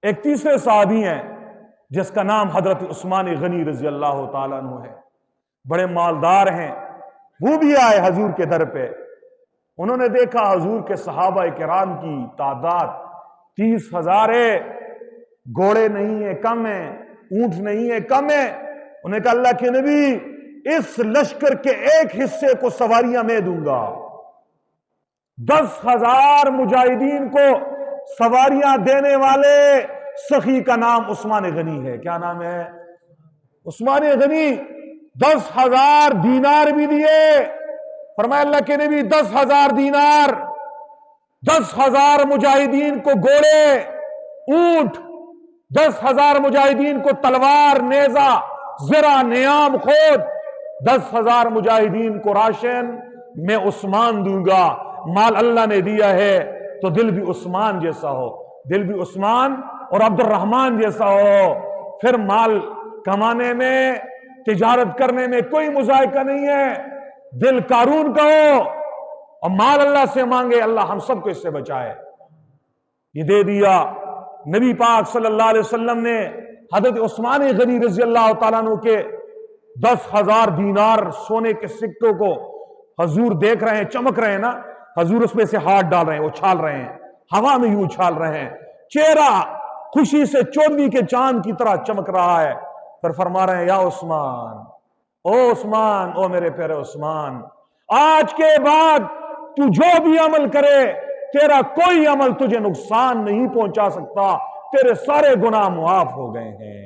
ایک تیسرے صحابی ہیں جس کا نام حضرت عثمان غنی رضی اللہ تعالیٰ عنہ ہے، بڑے مالدار ہیں، وہ بھی آئے حضور کے در پہ۔ انہوں نے دیکھا حضور کے صحابہ کرام کی تعداد 30,000 ہے، گھوڑے نہیں ہیں کم ہیں، اونٹ نہیں ہے کم ہے۔ انہیں کہا اللہ کے نبی اس لشکر کے ایک حصے کو سواریاں میں دوں گا۔ 10,000 مجاہدین کو سواریاں دینے والے سخی کا نام عثمان غنی ہے۔ کیا نام ہے؟ عثمان غنی۔ 10,000 دینار بھی دیے۔ فرمایا اللہ کے نبی 10,000 دینار، 10,000 مجاہدین کو گھوڑے، اونٹ، 10,000 مجاہدین کو تلوار، نیزہ، زرہ، نیام، خود، 10,000 مجاہدین کو راشن میں عثمان دوں گا۔ مال اللہ نے دیا ہے تو دل بھی عثمان جیسا ہو، دل بھی عثمان اور عبد الرحمن جیسا ہو، پھر مال کمانے میں، تجارت کرنے میں کوئی مذائقہ نہیں ہے۔ دل قارون کا ہو اور مال اللہ سے مانگے، اللہ ہم سب کو اس سے بچائے۔ یہ دے دیا۔ نبی پاک صلی اللہ علیہ وسلم نے حضرت عثمان غنی رضی اللہ تعالیٰ عنہ کے 10,000 دینار سونے کے سکوں کو حضور دیکھ رہے ہیں، چمک رہے ہیں نا، حضور اس میں سے ہاتھ ڈال رہے ہیں، اچھال رہے ہیں، ہوا میں یوں اچھال رہے ہیں، چہرہ خوشی سے چودھویں کے چاند کی طرح چمک رہا ہے۔ پھر فرما رہے ہیں یا عثمان، او عثمان، او میرے پیارے عثمان، آج کے بعد تو جو بھی عمل کرے تیرا کوئی عمل تجھے نقصان نہیں پہنچا سکتا، تیرے سارے گناہ معاف ہو گئے ہیں۔